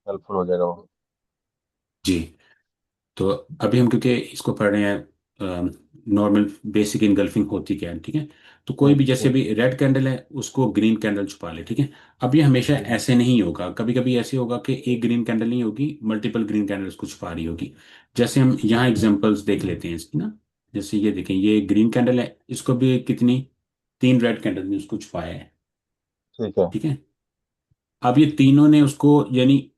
Helpful हो जाएगा वो। जी। तो अभी हम क्योंकि इसको पढ़ रहे हैं, नॉर्मल बेसिक इनगल्फिंग होती क्या है, ठीक है। तो कोई ठीक भी जैसे ठीक। भी रेड कैंडल है उसको ग्रीन कैंडल छुपा ले, ठीक है। अब ये हमेशा जी जी। ऐसे नहीं होगा, कभी कभी ऐसे होगा कि एक ग्रीन कैंडल नहीं होगी, मल्टीपल ग्रीन कैंडल उसको छुपा रही होगी। जैसे हम यहाँ ठीक है। एग्जांपल्स देख लेते हैं इसकी ना। जैसे ये देखें, ये ग्रीन कैंडल है, इसको भी कितनी, तीन रेड कैंडल ने उसको छुपाया है, ठीक है। ठीक है। अब ये तीनों ने उसको, यानी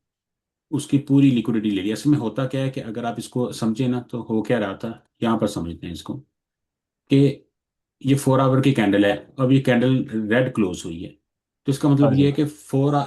उसकी पूरी लिक्विडिटी ले ली। असल में होता क्या है कि अगर आप इसको समझे ना तो हो क्या रहा था, यहाँ पर समझते हैं इसको, कि ये 4 आवर की कैंडल है। अब ये कैंडल रेड क्लोज हुई है, तो इसका हाँ मतलब ये जी। है कि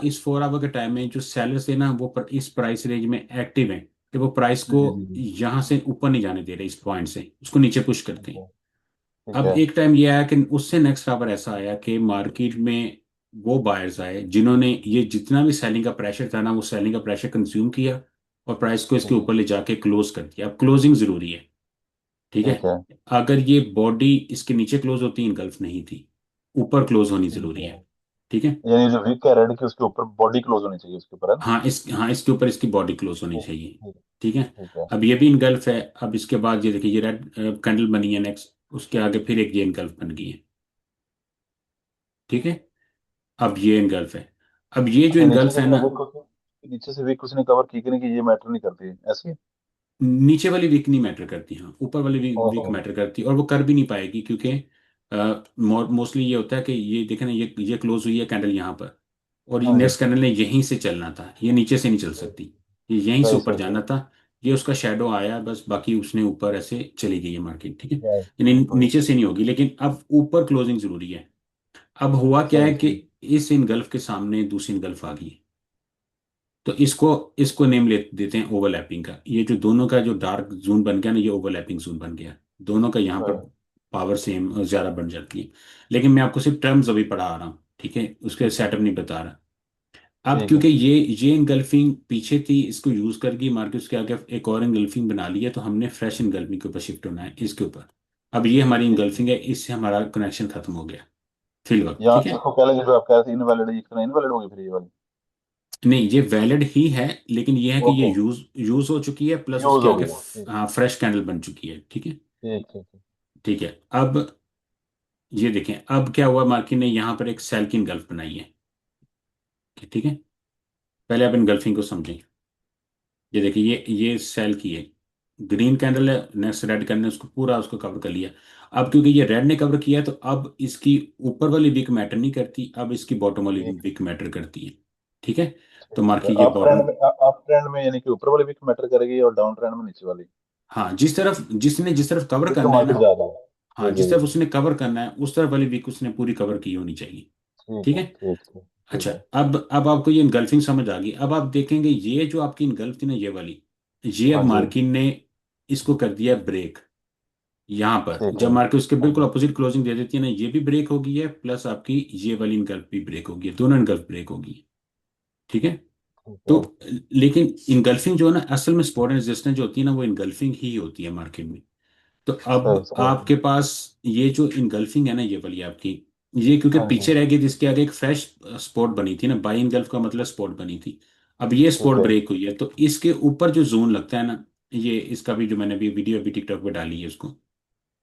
इस 4 आवर के टाइम में जो सेलर्स है ना वो इस प्राइस रेंज में एक्टिव है, कि वो प्राइस जी को जी जी जी। यहाँ से ऊपर नहीं जाने दे रहे, इस पॉइंट से उसको नीचे पुश ठीक करते हैं। है। ठीक अब है। एक टाइम ये आया कि उससे नेक्स्ट आवर ऐसा आया कि मार्केट में वो बायर्स आए जिन्होंने ये जितना भी सेलिंग का प्रेशर था ना, वो सेलिंग का प्रेशर कंज्यूम किया और प्राइस को इसके ठीक है। ऊपर ले जाके क्लोज कर दिया। अब क्लोजिंग जरूरी है, ठीक है। ठीक है। अगर ये बॉडी इसके नीचे क्लोज होती, इनगल्फ नहीं थी, ऊपर क्लोज होनी ठीक जरूरी है। है, ठीक है। यानी जो विक है रेड की उसके ऊपर बॉडी क्लोज होनी चाहिए उसके ऊपर, है ना? हाँ, इसके ऊपर इसकी बॉडी क्लोज होनी ठीक चाहिए, ठीक। ठीक है। ठीक है। अब ये भी इनगल्फ है। अब इसके बाद ये देखिए, ये रेड कैंडल बनी है नेक्स्ट, उसके आगे फिर एक ये इनगल्फ बन गई है, ठीक है। अब ये इनगल्फ है। अब ये जो अच्छा, नीचे इनगल्फ से है क्या ना, विक उसने, नीचे से विक उसने कवर की कि नहीं, कि ये मैटर नहीं करती ऐसी है? नीचे वाली वीक नहीं मैटर करती, हाँ ऊपर वाली वीक ओहो। मैटर करती, और वो कर भी नहीं पाएगी क्योंकि मोस्टली ये होता है कि ये देखें ना, ये क्लोज हुई है कैंडल यहाँ पर, और ये हाँ जी। नेक्स्ट कैंडल ने यहीं से चलना था, ये नीचे से नहीं चल सकती, ये यहीं से सही ऊपर सही जाना सही। था। ये उसका शेडो आया बस, बाकी उसने ऊपर ऐसे चली गई है मार्केट, ठीक है। राइट। यानी राइट। नीचे से नहीं होगी, लेकिन अब ऊपर क्लोजिंग जरूरी है। अब हुआ क्या सही है कि सही। इस इनगल्फ के सामने दूसरी इनगल्फ आ गई, तो इसको इसको नेम ले देते हैं ओवरलैपिंग का। ये जो दोनों का जो डार्क जोन बन गया ना, ये ओवरलैपिंग जोन बन गया। दोनों का यहाँ पर हाँ, पावर सेम और ज्यादा बन जाती है। लेकिन मैं आपको सिर्फ टर्म्स अभी पढ़ा रहा हूँ, ठीक है, उसके ठीक है। सेटअप नहीं बता रहा। अब ठीक है। क्योंकि ये इनगल्फिंग पीछे थी, इसको यूज करके मार्केट उसके आगे एक और इनगल्फिंग बना ली है, तो हमने फ्रेश इनगल्फिंग के ऊपर शिफ्ट होना है इसके ऊपर। अब ये हमारी ठीक है। इनगल्फिंग है, इससे हमारा कनेक्शन खत्म हो गया फिल, यहाँ ठीक है। इसको पहले जो आप कह रहे थे इनवैलिड है, ये इनवैलिड होगी फिर ये वाली? नहीं, ये वैलिड ही है, लेकिन ये है कि ये ओके। यूज यूज हो चुकी है, प्लस यूज उसके हो आगे गई है, ठीक। हाँ फ्रेश कैंडल बन चुकी है, ठीक है। ठीक ठीक ठीक। ठीक है। अब ये देखें, अब क्या हुआ, मार्केट ने यहाँ पर एक सेल की इनगल्फ बनाई है, ठीक है। पहले आप इनगल्फिंग को समझें। ये देखिए, ये सेल की है, ग्रीन कैंडल है, नेक्स्ट रेड कैंडल ने उसको पूरा उसको कवर कर लिया। अब क्योंकि ये रेड ने कवर किया है, तो अब इसकी ऊपर वाली विक मैटर नहीं करती, अब इसकी बॉटम वाली ठीक विक मैटर करती है, ठीक है। तो ठीक है। मार्केट ये अप ट्रेंड बॉटम, में, अप ट्रेंड में यानी कि ऊपर वाली विक मैटर करेगी और डाउन ट्रेंड में नीचे वाली, हाँ जिस तरफ कवर जिसका करना है ना, मार्केट ज्यादा है। हाँ जी जिस जी। तरफ उसने कवर करना है उस तरफ वाली वीक उसने पूरी कवर की होनी चाहिए, ठीक ठीक है। है। ठीक ठीक ठीक अच्छा, है। अब आपको ये इनगल्फिंग समझ आ गई। अब आप देखेंगे ये जो आपकी इनगल्फ थी ना, ये वाली, ये अब हाँ जी। मार्किन ने इसको कर दिया ब्रेक। यहाँ पर ठीक जब है। मार्केट उसके हाँ बिल्कुल जी। अपोजिट क्लोजिंग दे देती है ना, ये भी ब्रेक हो गई है, प्लस आपकी ये वाली इनगल्फ भी ब्रेक हो गई है, दोनों इनगल्फ ब्रेक हो गई है, ठीक है। ठीक तो है। लेकिन इनगल्फिंग जो है ना, असल में सपोर्ट एंड रेजिस्टेंस जो होती है ना, वो इनगल्फिंग ही होती है मार्केट में। तो सही अब सही। आपके पास ये जो इनगल्फिंग है ना, ये वाली आपकी, ये क्योंकि हाँ जी। पीछे रह गई थी, इसके आगे एक फ्रेश स्पॉट बनी थी ना, बाई इनगल्फ का मतलब स्पॉट बनी थी। अब ये ठीक स्पॉट है। ब्रेक हुई है, तो इसके ऊपर जो जोन लगता है ना, ये इसका भी जो मैंने अभी वीडियो अभी टिकटॉक पे डाली है उसको,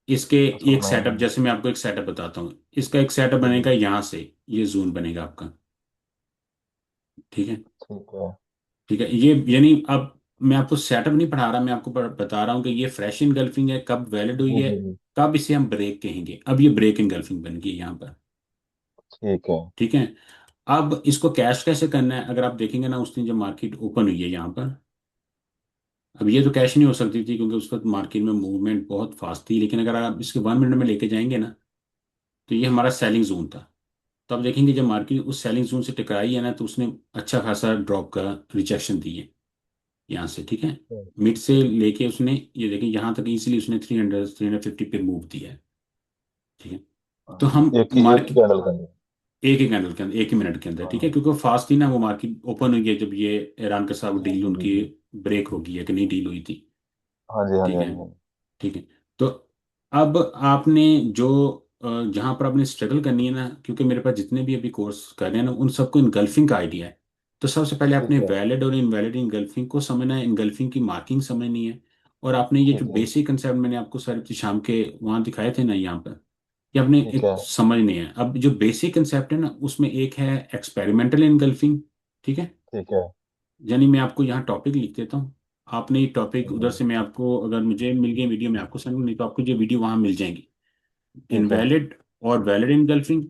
इसके उसको एक नहीं। सेटअप, जैसे मैं आपको एक सेटअप बताता हूँ, इसका एक सेटअप जी बनेगा जी। यहाँ से, ये जोन बनेगा आपका, ठीक है। ठीक है। ठीक है, ये यानी अब मैं आपको सेटअप नहीं पढ़ा रहा, मैं आपको बता रहा हूँ कि ये फ्रेश इनगल्फिंग है, कब वैलिड हुई जी है, जी जी। कब इसे हम ब्रेक कहेंगे। अब ये ब्रेक इनगल्फिंग बन गई है यहाँ पर, ठीक है। ठीक है। अब इसको कैश कैसे करना है, अगर आप देखेंगे ना, उस दिन जब मार्केट ओपन हुई है यहाँ पर, अब ये तो कैश नहीं हो सकती थी क्योंकि उस वक्त मार्केट में मूवमेंट बहुत फास्ट थी, लेकिन अगर आप इसके 1 मिनट में लेके जाएंगे ना, तो ये हमारा सेलिंग जोन था। तो आप देखेंगे जब मार्केट उस सेलिंग जोन से टकराई है ना, तो उसने अच्छा खासा ड्रॉप का रिजेक्शन दी है यहाँ से, ठीक है। मिड से लेके उसने, ये देखिए यहाँ तक इजीली उसने 350 पे मूव दिया है, ठीक है। तो हम एक ही मार्केट कैंडल करनी। एक ही कैंडल के अंदर, एक ही मिनट के अंदर, ठीक है, हाँ। क्योंकि वो फास्ट थी ना, वो मार्केट ओपन हुई है जब ये ईरान के साथ जी डील जी उनकी जी। ब्रेक हो गई है कि नहीं, डील हुई थी, हाँ जी हाँ जी ठीक हाँ है। जी हाँ जी। ठीक है। तो अब आपने जो जहाँ पर आपने स्ट्रगल करनी है ना, क्योंकि मेरे पास जितने भी अभी कोर्स कर रहे हैं ना, उन सबको इनगल्फिंग का आइडिया है। तो सबसे पहले आपने ठीक है। वैलिड और इनवैलिड इनगल्फिंग को समझना है, इनगल्फिंग की मार्किंग समझनी है। और आपने ये जो ठीक है। बेसिक कंसेप्ट मैंने आपको सर शाम के वहाँ दिखाए थे ना यहाँ पर, ये आपने ठीक एक है। समझनी है। अब जो बेसिक कंसेप्ट है ना, उसमें एक है एक्सपेरिमेंटल इनगल्फिंग। ठीक है। ठीक है। यानी मैं आपको यहाँ टॉपिक लिख देता हूँ, आपने ये टॉपिक उधर हम्म। से मैं आपको, अगर मुझे मिल गई वीडियो मैं आपको सेंड, नहीं तो आपको ये वीडियो वहाँ मिल जाएंगी। ठीक है। इनवैलिड और वैलिड इनगल्फिंग।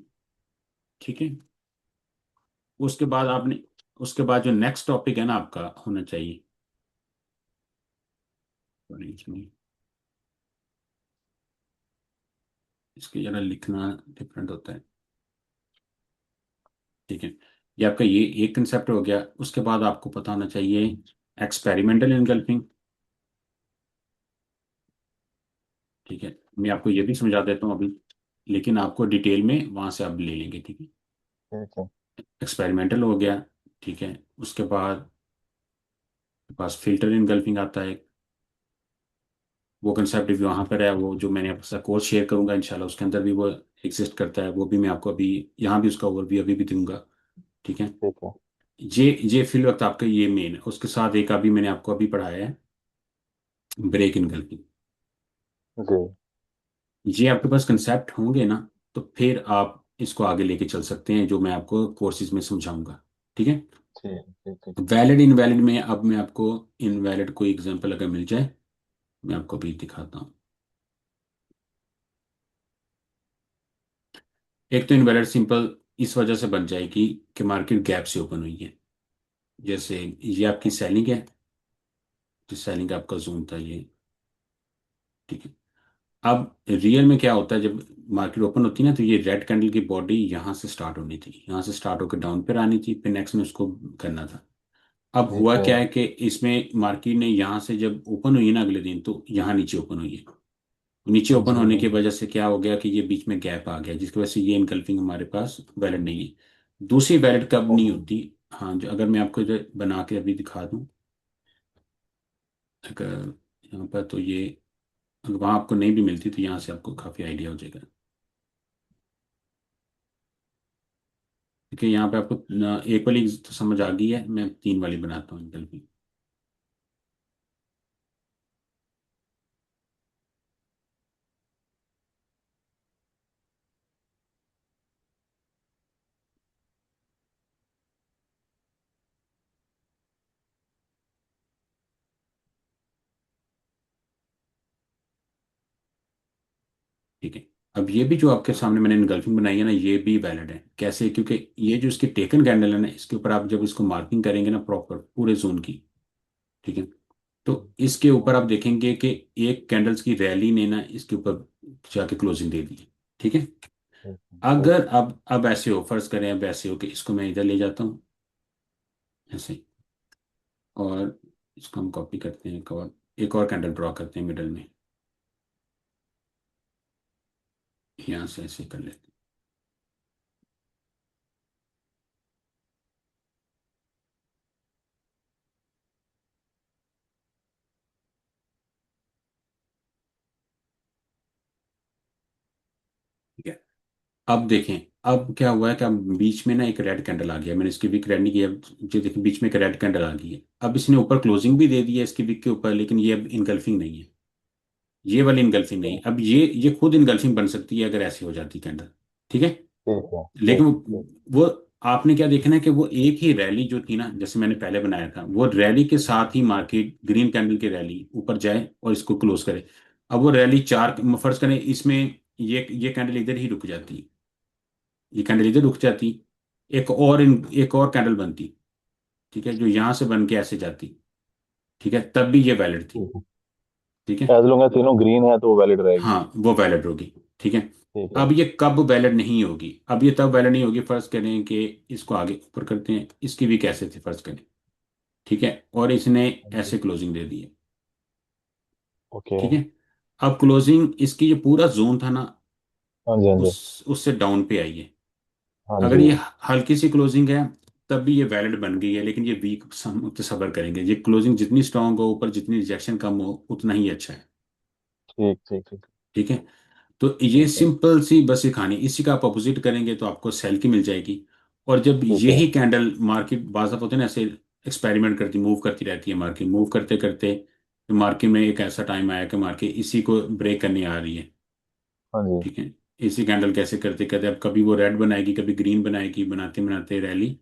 ठीक है। उसके बाद आपने, उसके बाद जो नेक्स्ट टॉपिक है ना आपका होना चाहिए, सॉरी, इसमें इसके जरा लिखना डिफरेंट होता है। ठीक है। ये आपका ये एक कंसेप्ट हो गया। उसके बाद आपको पता होना चाहिए एक्सपेरिमेंटल इनगल्फिंग। ठीक है। मैं आपको ये भी समझा देता हूँ अभी, लेकिन आपको डिटेल में वहां से आप ले लेंगे। ठीक है। ठीक है। एक्सपेरिमेंटल हो गया। ठीक है। उसके बाद पास फिल्टर इनगल्फिंग आता है। वो कंसेप्ट भी वहां पर है, वो जो मैंने आपके साथ कोर्स शेयर करूंगा इंशाल्लाह, उसके अंदर भी वो एग्जिस्ट करता है। वो भी मैं आपको अभी यहाँ भी उसका ओवरव्यू अभी भी दूंगा। ठीक है। ठीक है। ये फिल वक्त आपका ये मेन है। उसके साथ एक अभी मैंने आपको अभी पढ़ाया है ब्रेक इनगल्फिंग। जी। ये आपके पास कंसेप्ट होंगे ना, तो फिर आप इसको आगे लेके चल सकते हैं, जो मैं आपको कोर्सेज में समझाऊंगा। ठीक है। ठीक ठीक ठीक। वैलिड इनवैलिड में अब मैं आपको इनवैलिड कोई एग्जांपल अगर मिल जाए, मैं आपको भी दिखाता हूँ। एक तो इनवैलिड सिंपल इस वजह से बन जाएगी कि मार्केट गैप से ओपन हुई है। जैसे ये आपकी सेलिंग है, जिस सेलिंग का आपका जोन था ये। ठीक है। अब रियल में क्या होता है, जब मार्केट ओपन होती है ना, तो ये रेड कैंडल की बॉडी यहाँ से स्टार्ट होनी थी, यहाँ से स्टार्ट होकर डाउन पर आनी थी, फिर नेक्स्ट में उसको करना था। अब ठीक हुआ है। क्या है कि इसमें मार्केट ने यहाँ से जब ओपन हुई ना अगले दिन, तो यहाँ नीचे ओपन हुई है। नीचे हाँ ओपन जी, होने हाँ की जी। वजह से क्या हो गया कि ये बीच में गैप आ गया, जिसकी वजह से ये इनकल्फिंग हमारे पास वैलिड नहीं है। दूसरी वैलिड कब नहीं ओके। होती? हाँ, जो अगर मैं आपको इधर बना के अभी दिखा दूं, अगर यहाँ पर, तो ये अगर वहाँ आपको नहीं भी मिलती तो यहाँ से आपको काफ़ी आइडिया हो जाएगा। देखिए यहाँ पे आपको एक वाली तो समझ आ गई है, मैं तीन वाली बनाता हूँ इनकल्फिंग। ठीक है। अब ये भी जो आपके सामने मैंने इनगल्फिंग बनाई है ना, ये भी वैलिड है। कैसे? क्योंकि ये जो इसकी टेकन कैंडल है ना, इसके ऊपर आप जब इसको मार्किंग करेंगे ना प्रॉपर पूरे जोन की, ठीक है, तो इसके ऊपर आप देखेंगे कि एक कैंडल्स की रैली ने ना इसके ऊपर जाके क्लोजिंग दे दी है। ठीक है। ठीक है। ठीक। अगर अब ऐसे हो, फर्ज करें अब ऐसे हो कि इसको मैं इधर ले जाता हूँ ऐसे, और इसको हम कॉपी करते हैं, एक और कैंडल ड्रॉ करते हैं मिडल में, यहाँ से ऐसे कर लेते हैं। ठीक है। अब देखें, अब क्या हुआ है कि अब बीच में ना एक रेड कैंडल आ गया, मैंने इसकी विक रेड नहीं किया, अब जो देखिए बीच में एक रेड कैंडल आ गई है। अब इसने ऊपर क्लोजिंग भी दे दी है इसकी विक के ऊपर, लेकिन ये अब इनगल्फिंग नहीं है, ये वाली इनगल्फिंग नहीं। अब ये खुद इनगल्फिंग बन सकती है अगर ऐसी हो जाती कैंडल। ठीक है। ठीक है। लेकिन ठीक ठीक। वो आपने क्या देखना है कि वो एक ही रैली जो थी ना, जैसे मैंने पहले बनाया था, वो रैली के साथ ही मार्केट ग्रीन कैंडल की रैली ऊपर जाए और इसको क्लोज करे। अब वो रैली चार, फर्ज करें इसमें ये कैंडल इधर ही रुक जाती, ये कैंडल इधर रुक जाती, एक और कैंडल बनती, ठीक है, जो यहां से बन के ऐसे जाती, ठीक है, तब भी ये वैलिड थी। ठीक है। ठीक है। एज लॉन्ग एज तीनों ग्रीन है तो वैलिड रहेगी। हाँ, वो वैलिड होगी। ठीक है। ठीक है। अब ये कब वैलिड नहीं होगी? अब ये तब वैलिड नहीं होगी, फर्ज करें कि इसको आगे ऊपर करते हैं, इसकी भी कैसे थे फर्ज करें, ठीक है, और इसने हाँ जी। ऐसे क्लोजिंग दे दी है। ओके। ठीक है। अब क्लोजिंग इसकी जो पूरा जोन था ना, हाँ जी, हाँ जी। उससे डाउन पे आई है। हाँ अगर जी। ये हल्की सी क्लोजिंग है, तब भी ये वैलिड बन गई है, लेकिन ये वीक सबर करेंगे। ये क्लोजिंग जितनी स्ट्रांग हो ऊपर, जितनी रिजेक्शन कम हो, उतना ही अच्छा है। ठीक ठीक ठीक। ठीक है। तो ये ठीक है। सिंपल सी बस ये कहानी, इसी का आप अपोजिट करेंगे तो आपको सेल की मिल जाएगी। और जब ठीक है। यही कैंडल मार्केट बाज़ होते हैं ना ऐसे एक्सपेरिमेंट करती मूव करती रहती है, मार्केट मूव करते करते मार्केट में एक ऐसा टाइम आया कि मार्केट इसी को ब्रेक करने आ रही है। हाँ जी। ठीक है। इसी कैंडल कैसे करते करते अब कभी वो रेड बनाएगी कभी ग्रीन बनाएगी, बनाते बनाते रैली,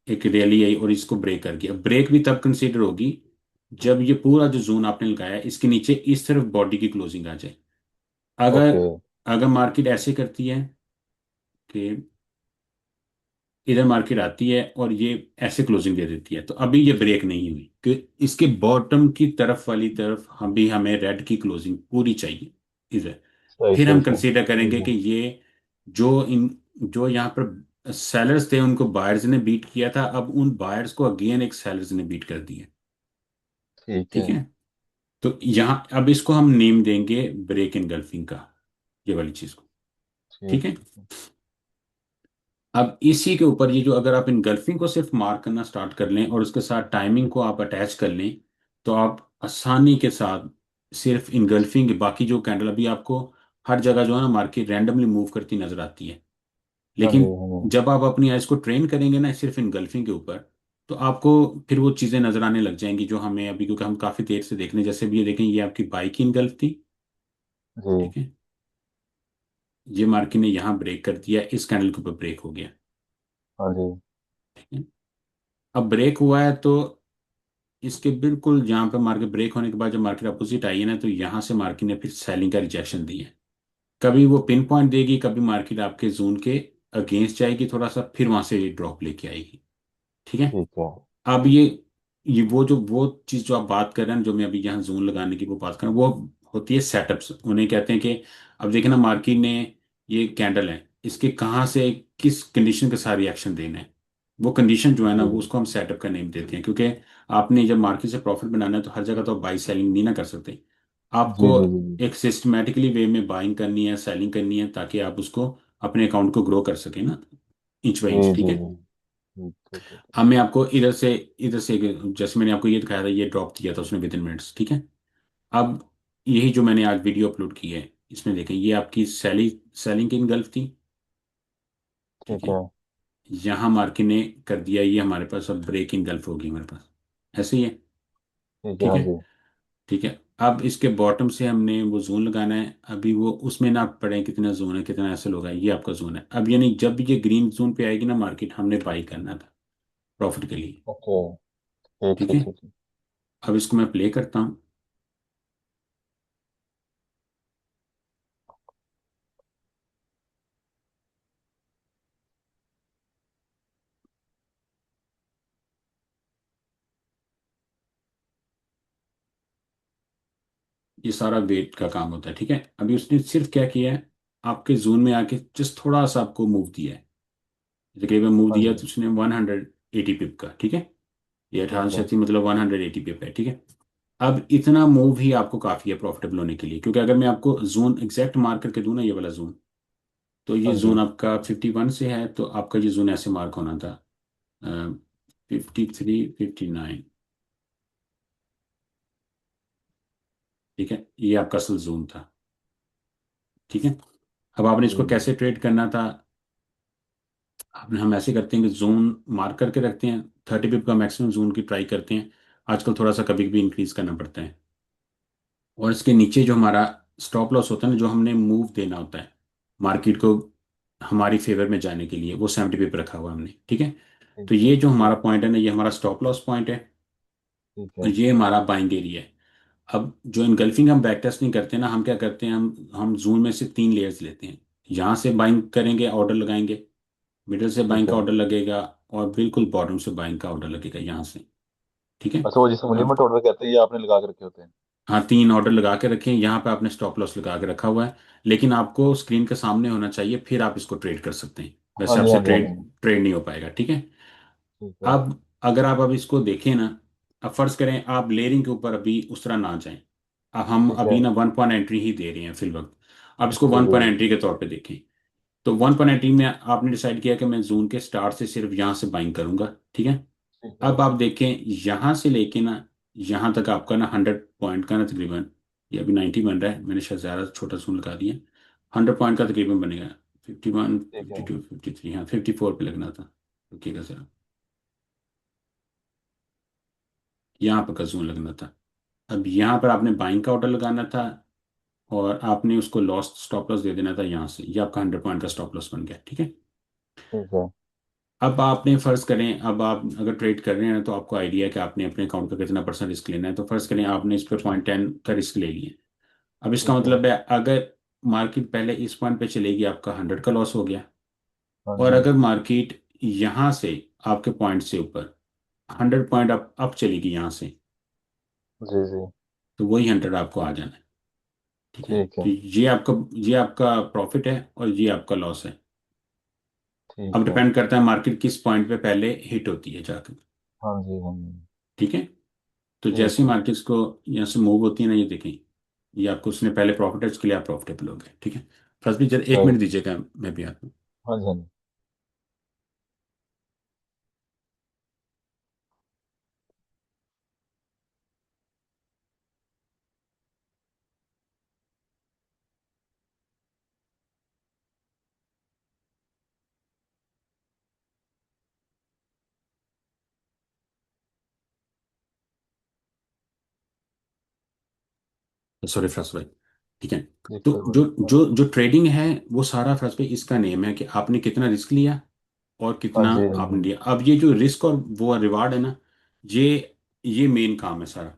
एक रैली आई और इसको ब्रेक कर गया। ब्रेक भी तब कंसीडर होगी जब ये पूरा जो जोन आपने लगाया है इसके नीचे इस तरफ बॉडी की क्लोजिंग आ जाए। अगर ओके। अगर मार्केट ऐसे करती है कि इधर मार्केट आती है और ये ऐसे क्लोजिंग दे देती है, तो अभी ये ब्रेक नहीं हुई कि इसके बॉटम की तरफ वाली तरफ हमें रेड की क्लोजिंग पूरी चाहिए इधर। सही फिर सही हम सही। कंसीडर ठीक करेंगे है। कि ये जो यहाँ पर सेलर्स थे उनको बायर्स ने बीट किया था, अब उन बायर्स को अगेन एक सेलर्स ने बीट कर दिया। ठीक ठीक है। है। तो यहाँ अब इसको हम नेम देंगे ब्रेक इनगल्फिंग का, ये वाली चीज को। ठीक ठीक है। है। अब इसी के ऊपर ये जो अगर आप इनगल्फिंग को सिर्फ मार्क करना स्टार्ट कर लें और उसके साथ टाइमिंग को आप अटैच कर लें, तो आप आसानी के साथ सिर्फ इनगल्फिंग, बाकी जो कैंडल अभी आपको हर जगह जो है ना मार्केट रैंडमली मूव करती नजर आती है, हाँ जी लेकिन हाँ जी। जब आप अपनी आइज को ट्रेन करेंगे ना सिर्फ इनगल्फिंग के ऊपर, तो आपको फिर वो चीजें नजर आने लग जाएंगी जो हमें अभी, क्योंकि हम काफी देर से देख रहे हैं। जैसे भी ये देखें, ये आपकी बाई की इनगल्फ थी। जी। ठीक है। ये मार्केट ने यहाँ ब्रेक कर दिया, इस कैंडल के ऊपर ब्रेक हो गया। हाँ जी। ठीक है। अब ब्रेक हुआ है तो इसके बिल्कुल जहाँ पे मार्केट ब्रेक होने के बाद जब मार्केट अपोजिट आई है ना, तो यहाँ से मार्केट ने फिर सेलिंग का रिजेक्शन दिया है। कभी वो पिन पॉइंट देगी, कभी मार्केट आपके जोन के अगेंस्ट जाएगी थोड़ा सा, फिर वहां से ड्रॉप लेके आएगी। ठीक है। ठीक है। अब ये वो चीज जो आप बात कर रहे हैं, जो मैं अभी यहाँ जोन लगाने की वो बात कर रहा हूँ, वो होती है सेटअप्स, उन्हें कहते हैं कि अब देखिए ना मार्केट ने ये कैंडल है, इसके कहाँ से किस कंडीशन के साथ रिएक्शन देना है, वो कंडीशन जो है ना जी वो उसको हम सेटअप का नेम देते हैं। क्योंकि आपने जब मार्केट से प्रॉफिट बनाना है तो हर जगह तो बाई सेलिंग नहीं ना कर सकते। जी आपको जी जी जी। एक सिस्टमेटिकली वे में बाइंग करनी है, सेलिंग करनी है, ताकि आप उसको अपने अकाउंट को ग्रो कर सकें ना, इंच बाई जी इंच। जी ठीक है। जी। ठीक है। अब मैं आपको इधर से जैसे मैंने आपको ये दिखाया था, ये ड्रॉप दिया था उसने विद इन मिनट्स। ठीक है। अब यही जो मैंने आज वीडियो अपलोड की है, इसमें देखें ये आपकी सेलिंग की इनगल्फ थी। ठीक ठीक है। है। यहाँ मार्केट ने कर दिया, ये हमारे पास अब ब्रेक इनगल्फ होगी हमारे पास, ऐसे ही है। ठीक है। ठीक हाँ है। जी। ठीक है। अब इसके बॉटम से हमने वो जोन लगाना है। अभी वो उसमें ना आप पढ़ें कितना जोन है, कितना ऐसे लोग है, ये आपका जोन है। अब यानी जब भी ये ग्रीन जोन पे आएगी ना मार्केट, हमने बाई करना था प्रॉफिट के लिए। ओके। ठीक ठीक है। है। ठीक है। अब इसको मैं प्ले करता हूँ। ये सारा वेट का काम होता है। ठीक है। अभी उसने सिर्फ क्या किया है, आपके जोन में आके जस्ट थोड़ा सा आपको मूव दिया है, तकरीबन मूव हाँ दिया जी। तो उसने 180 पिप का। ठीक है। ये ठीक 18 है। क्षति मतलब 180 पिप है। ठीक है। अब इतना मूव ही आपको काफी है प्रॉफिटेबल होने के लिए, क्योंकि अगर मैं आपको जोन एग्जैक्ट मार्क करके दूं ना, ये वाला जोन, तो ये हाँ जोन जी। आपका 51 से है, तो आपका ये जोन ऐसे मार्क होना था 53 59। ठीक है। ये आपका असल जोन था। ठीक है। अब आपने इसको जी। कैसे ट्रेड करना था, आपने हम ऐसे करते हैं कि जोन मार्क करके रखते हैं, 30 पिप का मैक्सिमम जोन की ट्राई करते हैं। आजकल थोड़ा सा कभी कभी इंक्रीज करना पड़ता है। और इसके नीचे जो हमारा स्टॉप लॉस होता है ना, जो हमने मूव देना होता है मार्केट को हमारी फेवर में जाने के लिए, वो 70 पिप रखा हुआ है हमने। ठीक है। ठीक तो है। ये जो ठीक। हमारा पॉइंट है ना, ये हमारा स्टॉप लॉस पॉइंट है ठीक और है। ये हमारा बाइंग एरिया है। अब जो इनगल्फिंग हम बैक टेस्ट नहीं करते ना, हम क्या करते हैं, हम जून में से 3 लेयर्स लेते हैं। यहाँ से बाइंग करेंगे, ऑर्डर लगाएंगे, मिडल से बाइंग ठीक का है। ऑर्डर लगेगा, और बिल्कुल बॉटम से बाइंग का ऑर्डर लगेगा यहाँ से। ठीक है। अच्छा, वो जिसको अब लिमिट ऑर्डर कहते हैं, ये आपने लगा के रखे होते हैं? हाँ, 3 ऑर्डर लगा के रखें, यहाँ पे आपने स्टॉप लॉस लगा के रखा हुआ है, लेकिन आपको स्क्रीन के सामने होना चाहिए, फिर आप इसको ट्रेड कर सकते हैं। हाँ वैसे जी आपसे हाँ जी हाँ ट्रेड जी। ट्रेड नहीं हो पाएगा। ठीक है। ठीक है। अब अगर आप अब इसको देखें ना, अब फर्ज करें आप लेयरिंग के ऊपर अभी उस तरह ना जाएं। अब हम ठीक है। अभी ना 1 पॉइंट एंट्री ही दे रहे हैं फिल वक्त। अब इसको जी वन जी पॉइंट जी। एंट्री के तौर पे देखें। तो 1 पॉइंट एंट्री में आपने डिसाइड किया कि मैं जून के स्टार्ट से सिर्फ यहाँ से बाइंग करूंगा। ठीक है। ठीक है। अब आप देखें, यहाँ से लेके ना यहाँ तक आपका ना 100 पॉइंट का ना तकरीबन, ये अभी 90 बन रहा है, मैंने शायद ज़्यादा छोटा सून लगा दिया। 100 पॉइंट का तकरीबन बनेगा 51 ठीक है। 52 53, हाँ 54 पे लगना था। रुकिएगा सर, यहाँ पर का जोन लगना था। अब यहाँ पर आपने बाइंग का ऑर्डर लगाना था, और आपने उसको लॉस स्टॉप लॉस दे देना था यहाँ से। ये आपका 100 पॉइंट का स्टॉप लॉस बन गया, ठीक है। ठीक है। अब आपने फर्ज करें, अब आप अगर ट्रेड कर रहे हैं तो आपको आइडिया है कि आपने अपने अकाउंट का कितना परसेंट रिस्क लेना है। तो फर्ज करें आपने इस पर 0.10 का रिस्क ले लिया। अब इसका ठीक है। मतलब है, अगर मार्केट पहले इस पॉइंट पे चलेगी, आपका 100 का लॉस हो गया। हाँ और जी। अगर मार्केट यहाँ से आपके पॉइंट से ऊपर 100 पॉइंट अप चलेगी यहाँ से, जी जी। तो वही 100 आपको आ जाना है, ठीक है। ठीक है। तो ये आपका प्रॉफिट है और ये आपका लॉस है। अब ठीक है। डिपेंड करता है मार्केट किस पॉइंट पे पहले हिट होती है जाकर, हाँ जी हाँ जी। ठीक है। तो ठीक जैसे ही है। मार्केट्स को यहाँ से मूव होती है ना, ये देखें, ये आपको उसने पहले प्रॉफिट है, उसके लिए आप प्रॉफिटेबल हो गए, ठीक है। फर्स्ट भी जरा 1 मिनट राइट। दीजिएगा, मैं भी आता हूँ। हाँ जी हाँ जी। सॉरी फर्स्ट भाई, ठीक है। जी तो कोई जो बात जो जो ट्रेडिंग है वो सारा फर्स्ट भाई इसका नेम है कि आपने कितना रिस्क लिया और हाँ कितना जी हाँ आपने जी। लिया। अब ये जो रिस्क और वो रिवार्ड है ना, ये ये मेन काम है सारा।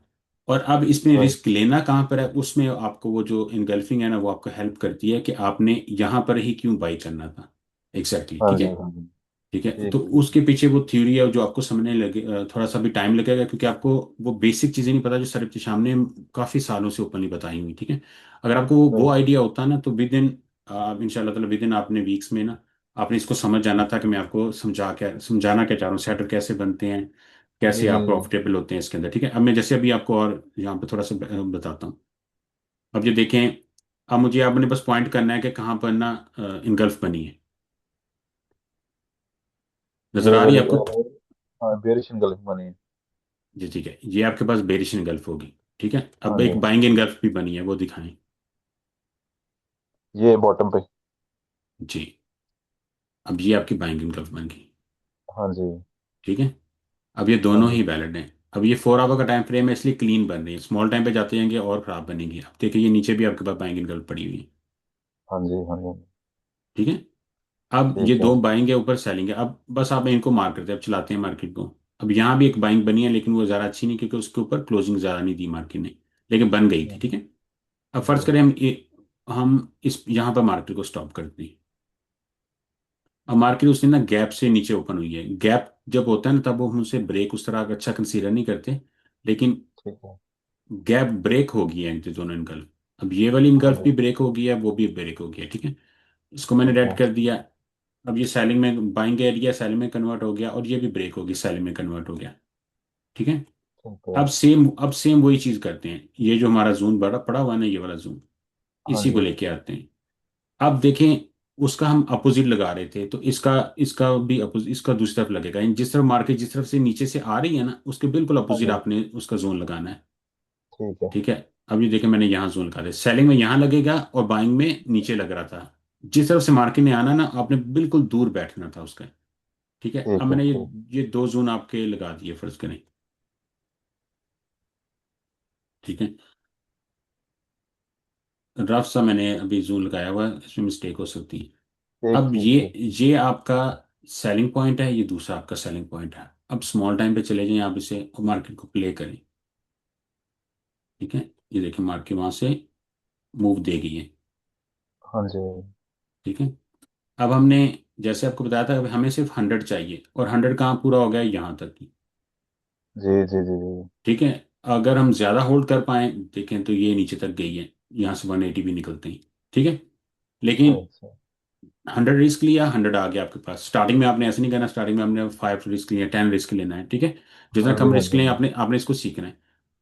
और अब इसमें राइट। रिस्क लेना कहाँ पर है, उसमें आपको वो जो इनगल्फिंग है ना, वो आपको हेल्प करती है कि आपने यहाँ पर ही क्यों बाई करना था। एग्जैक्टली हाँ ठीक है। जी हाँ जी। ठीक है, तो ठीक है। ठीक उसके पीछे वो थ्योरी है जो आपको समझने लगे, थोड़ा सा भी टाइम लगेगा, क्योंकि आपको वो बेसिक चीजें नहीं पता जो सर के सामने काफी सालों से ओपनली बताई हुई, ठीक है। अगर आपको वो राइट। आइडिया होता ना, तो विद इन इंशाल्लाह ताला विद इन आपने वीक्स में ना, आपने इसको समझ जाना था कि मैं आपको समझाना क्या चाह रहा हूँ, सेटल कैसे बनते हैं, जी कैसे जी आप जी। प्रॉफिटेबल होते हैं इसके अंदर, ठीक है। अब मैं जैसे अभी आपको और यहाँ पे थोड़ा सा बताता हूँ। अब ये देखें, अब मुझे आपने बस पॉइंट करना है कि कहाँ पर ना इनगल्फ बनी है, नजर ये आ रही मेरे है आपको। हाँ बेरिश गलत बनी है। जी ठीक है, ये आपके पास बेरिश इनगल्फ होगी, ठीक है। हाँ अब जी। एक बाइंग इनगल्फ भी बनी है, वो दिखाएं। ये बॉटम पे। जी, अब ये आपकी बाइंग इनगल्फ बन गई, हाँ जी। ठीक है। अब ये हाँ दोनों जी। ही वैलिड हैं। अब ये 4 आवर का टाइम फ्रेम है, इसलिए क्लीन बन रही है। स्मॉल टाइम पे जाते जाएंगे और खराब बनेगी। अब देखिए, ये नीचे भी आपके पास बाइंग इनगल्फ पड़ी हुई है, हाँ जी। हाँ जी। ठीक है। अब ये ठीक है। दो बाइंग है, ऊपर सेलिंग है। अब बस आप इनको मार्क करते हैं, अब चलाते हैं मार्केट को। अब यहाँ भी एक बाइंग बनी है, लेकिन वो ज़्यादा अच्छी नहीं, क्योंकि उसके ऊपर क्लोजिंग ज़्यादा नहीं दी मार्केट ने, लेकिन बन गई थी, ठीक है। अब ठीक फर्ज है। करें हम इस यहाँ पर मार्केट को स्टॉप करते हैं। अब मार्केट उस दिन ना गैप से नीचे ओपन हुई है। गैप जब होता है ना, तब वो हम उसे ब्रेक उस तरह का अच्छा कंसीडर नहीं करते, लेकिन ठीक है। गैप ब्रेक हो गई है इन दोनों इनगल्फ। अब ये वाली हाँ इनगल्फ जी। भी ब्रेक हो गई है, वो भी ब्रेक हो गया, ठीक है। इसको मैंने ठीक रेड है। कर दिया। अब ये सेलिंग में, बाइंग एरिया सेलिंग में कन्वर्ट हो गया, और ये भी ब्रेक होगी, सेलिंग में कन्वर्ट हो गया, ठीक है। ठीक है। अब सेम वही चीज करते हैं। ये जो हमारा जोन बड़ा पड़ा हुआ है ना, ये वाला जोन, हाँ इसी को जी। लेके आते हैं। अब देखें, उसका हम अपोजिट लगा रहे थे, तो इसका इसका भी अपोजिट, इसका दूसरी तरफ लगेगा। यानी जिस तरफ मार्केट जिस तरफ से नीचे से आ रही है ना, उसके बिल्कुल हाँ अपोजिट जी। आपने उसका जोन लगाना है, ठीक है। ठीक है। अब ये देखें, मैंने यहाँ जोन लगा दिया। सेलिंग में यहाँ लगेगा और बाइंग में नीचे लग रहा था। जिस तरफ से मार्केट ने आना ना, आपने बिल्कुल दूर बैठना था उसका, ठीक है। अब ठीक है। मैंने ठीक। ये दो जोन आपके लगा दिए, फर्ज करें, ठीक है। रफ सा मैंने अभी जोन लगाया हुआ है, इसमें मिस्टेक हो सकती है। ठीक। अब ठीक। ठीक। ये आपका सेलिंग पॉइंट है, ये दूसरा आपका सेलिंग पॉइंट है। अब स्मॉल टाइम पे चले जाएं आप इसे, और मार्केट को प्ले करें, ठीक है। ये देखिए, मार्केट वहां से मूव दे गई है, हाँ जी। ठीक है। अब हमने जैसे आपको बताया था, अब हमें सिर्फ 100 चाहिए, और 100 कहाँ पूरा हो गया, यहाँ तक ही, जी जी जी जी। ठीक है। अगर हम ज्यादा होल्ड कर पाए, देखें, तो ये नीचे तक गई है, यहाँ से 180 भी निकलते हैं, ठीक है। लेकिन सही सही। 100 रिस्क लिया, 100 आ गया आपके पास। स्टार्टिंग में आपने ऐसे नहीं करना, स्टार्टिंग में आपने 5 रिस्क लिया, 10 रिस्क लेना है, ठीक है। जितना हाँ जी कम हाँ रिस्क जी लें, हाँ आपने आपने इसको सीखना है।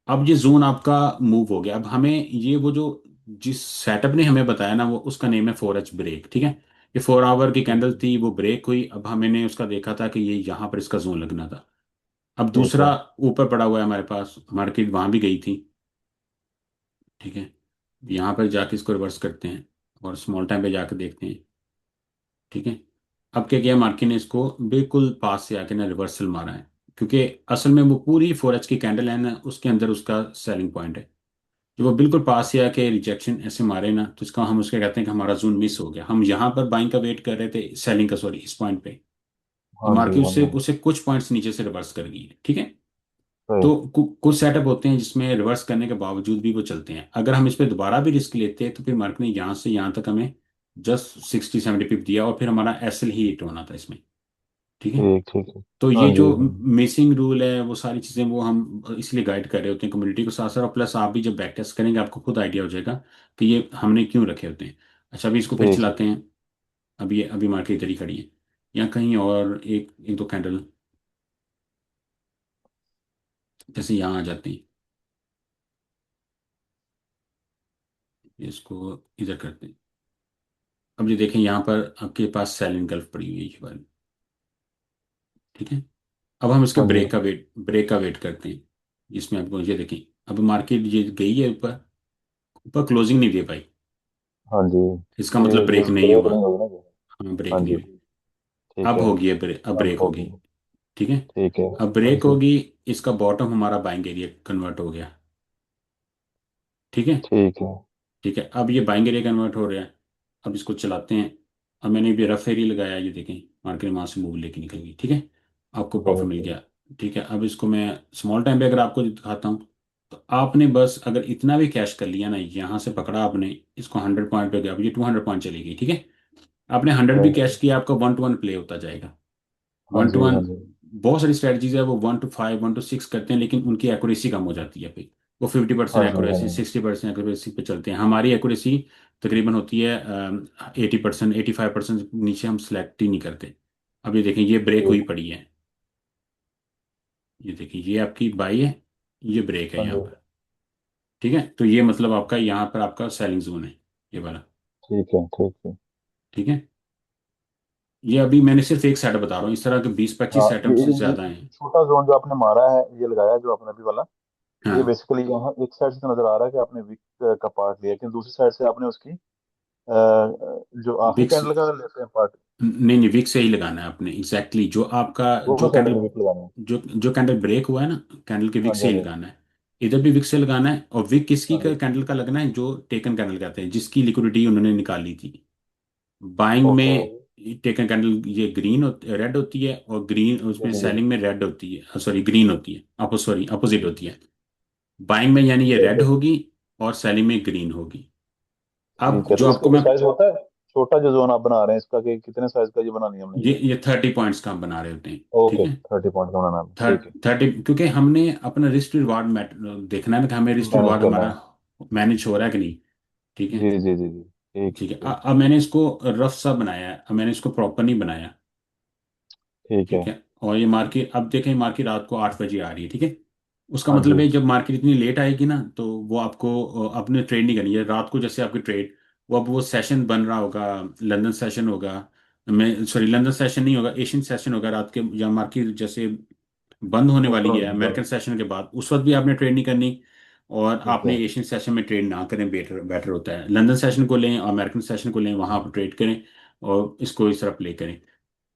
अब ये जोन आपका मूव हो गया। अब हमें ये वो जो जिस सेटअप ने हमें बताया ना, वो उसका नेम है 4H ब्रेक, ठीक है। ये 4 आवर की जी। कैंडल थी, वो ब्रेक हुई। अब हमने उसका देखा था कि ये यहाँ पर इसका जोन लगना था। अब ठीक दूसरा है। ऊपर पड़ा हुआ है हमारे पास, मार्केट वहां भी गई थी, ठीक है। यहाँ पर जाके इसको रिवर्स करते हैं और स्मॉल टाइम पे जाके देखते हैं, ठीक है। अब क्या किया मार्केट ने, इसको बिल्कुल पास से आके ना रिवर्सल मारा है, क्योंकि असल में वो पूरी 4H की कैंडल है ना, उसके अंदर उसका सेलिंग पॉइंट है। जब वो बिल्कुल पास से आके रिजेक्शन ऐसे मारे ना, तो इसका हम उसके कहते हैं कि हमारा जोन मिस हो गया। हम यहाँ पर बाइंग का वेट कर रहे थे, सेलिंग का, सॉरी, इस पॉइंट पे। अब हाँ जी, मार्केट हाँ उससे जी। उससे कुछ पॉइंट्स नीचे से रिवर्स कर गई है, ठीक है। सही। तो कुछ सेटअप होते हैं जिसमें रिवर्स करने के बावजूद भी वो चलते हैं। अगर हम इस पर दोबारा भी रिस्क लेते हैं तो फिर मार्केट ने यहाँ से यहाँ तक हमें जस्ट 60-70 पिप दिया, और फिर हमारा एसएल ही हिट होना था इसमें, ठीक है। ठीक ठीक है। तो हाँ ये जी, जो हाँ। मिसिंग रूल है, वो सारी चीज़ें वो हम इसलिए गाइड कर रहे होते हैं कम्युनिटी को साथ साथ, और प्लस आप भी जब बैक टेस्ट करेंगे आपको खुद आइडिया हो जाएगा कि ये हमने क्यों रखे होते हैं। अच्छा, अभी इसको फिर ठीक है। चलाते हैं। अभी मार्केट इधर ही खड़ी है, या कहीं और एक एक दो कैंडल जैसे यहाँ आ जाते हैं। इसको इधर करते हैं। अब ये देखें, यहाँ पर आपके पास सेलिंग गल्फ पड़ी हुई है ये वाली, ठीक है। अब हम इसके हाँ जी, ब्रेक का वेट करते हैं। इसमें आपको ये देखें, अब मार्केट ये गई है ऊपर, ऊपर क्लोजिंग नहीं दे पाई, हाँ जी। इसका ये मतलब ये ब्रेक नहीं ब्रेक हुआ। नहीं होगी ना? हाँ, ब्रेक हाँ नहीं जी। हुई। ठीक अब है। होगी है ब्रेक, अब अब ब्रेक होगी। होगी, ठीक है। ठीक है। अब हाँ ब्रेक जी। होगी, इसका बॉटम हमारा बाइंग एरिया कन्वर्ट हो गया, ठीक है। ठीक है। ठीक है, अब ये बाइंग एरिया कन्वर्ट हो रहा है। अब इसको चलाते हैं। अब मैंने भी रफ एरिया लगाया, ये देखें मार्केट वहां से मूव लेके निकल गई, ठीक है। आपको प्रॉफिट मिल ओके। गया, ठीक है। अब इसको मैं स्मॉल टाइम पे अगर आपको दिखाता हूँ, तो आपने बस अगर इतना भी कैश कर लिया ना, यहाँ से पकड़ा आपने इसको 100 पॉइंट पे गया, अब ये 200 पॉइंट चली गई, ठीक है। आपने 100 भी कैश ओके। किया, आपका 1 to 1 प्ले होता जाएगा। हाँ वन टू जी, वन हाँ जी। बहुत सारी स्ट्रेटजीज है, वो 1 to 5, 1 to 6 करते हैं, लेकिन उनकी एक्यूरेसी कम हो जाती है फिर। वो 50% हाँ जी, हाँ एक्यूरेसी, जी। 60% एक्यूरेसी पे चलते हैं। हमारी एक्यूरेसी तकरीबन होती है 80%, 85%, नीचे हम सेलेक्ट ही नहीं करते। अब ये देखें, ये ब्रेक हुई ठीक। पड़ी है। ये देखिए, ये आपकी बाई है, ये ब्रेक है हाँ यहाँ जी। पर, ठीक है। तो ये मतलब आपका यहाँ पर आपका सेलिंग जोन है, ये वाला, ठीक है। ठीक है। ठीक है। ये अभी मैंने सिर्फ एक सेट बता रहा हूँ, इस तरह के 20-25 हाँ, सेटअप से ये ज्यादा हैं। छोटा जोन जो आपने मारा है, ये लगाया जो आपने अभी वाला, ये हाँ, बेसिकली यहाँ एक साइड से तो नजर आ रहा है कि आपने विक का पार्ट लिया, लेकिन दूसरी साइड से आपने उसकी जो आखिरी विक्स, कैंडल का लेते हैं पार्ट, नहीं नहीं, विक से ही लगाना है आपने, एग्जैक्टली जो आपका, दोनों जो साइड कैंडल, में विक लगाना है। जो कैंडल ब्रेक हुआ है ना, कैंडल के हाँ विक जी, से हाँ ही जी। लगाना है। इधर भी विक से लगाना है, और विक किसकी हाँ का जी। कैंडल का लगना है, जो टेकन कैंडल कहते हैं, जिसकी लिक्विडिटी उन्होंने निकाली थी बाइंग ओके। में। टेकन कैंडल ये ग्रीन रेड होती है, और ग्रीन जी उसमें जी जी। सेलिंग में रेड होती है, सॉरी ग्रीन होती है, सॉरी अपोजिट होती है। बाइंग में यानी ये ठीक रेड है। होगी, और सेलिंग में ग्रीन होगी। अब ठीक है, जो तो इसका आपको कोई मैं, साइज होता है? छोटा जो जोन आप बना रहे हैं इसका, कि कितने साइज का ये बनानी है हमने ये? ये 30 पॉइंट्स का हम बना रहे होते हैं, ठीक ओके, है। 30 पॉइंट का बनाना है, ठीक है। 30, क्योंकि हमने अपना रिस्क रिवार्ड देखना है ना, कि हमें रिस्क मैनेज रिवार्ड करना हमारा है। मैनेज हो रहा है कि नहीं, ठीक है। जी जी जी जी। ठीक है, ठीक है, ठीक। अब मैंने इसको रफ सा बनाया है, अब मैंने इसको प्रॉपर नहीं बनाया, ठीक ठीक है। है। और ये मार्केट, अब देखें मार्केट रात को 8 बजे आ रही है, ठीक है। उसका हाँ मतलब जी। है जब मार्केट इतनी लेट आएगी ना, तो वो आपको अपने ट्रेड नहीं करनी है रात को, जैसे आपकी ट्रेड, वो अब वो सेशन बन रहा होगा, लंदन सेशन होगा, मैं सॉरी लंदन सेशन नहीं होगा, एशियन सेशन होगा रात के, या मार्केट जैसे बंद होने ओपन वाली हो है जाएगी अमेरिकन दोनों। सेशन के बाद, उस वक्त भी आपने ट्रेड नहीं करनी। और ठीक आपने है। एशियन सेशन में ट्रेड ना करें, बेटर बेटर होता है। लंदन सेशन को लें, अमेरिकन सेशन को लें, वहां आप ट्रेड करें, और इसको इस तरह प्ले करें।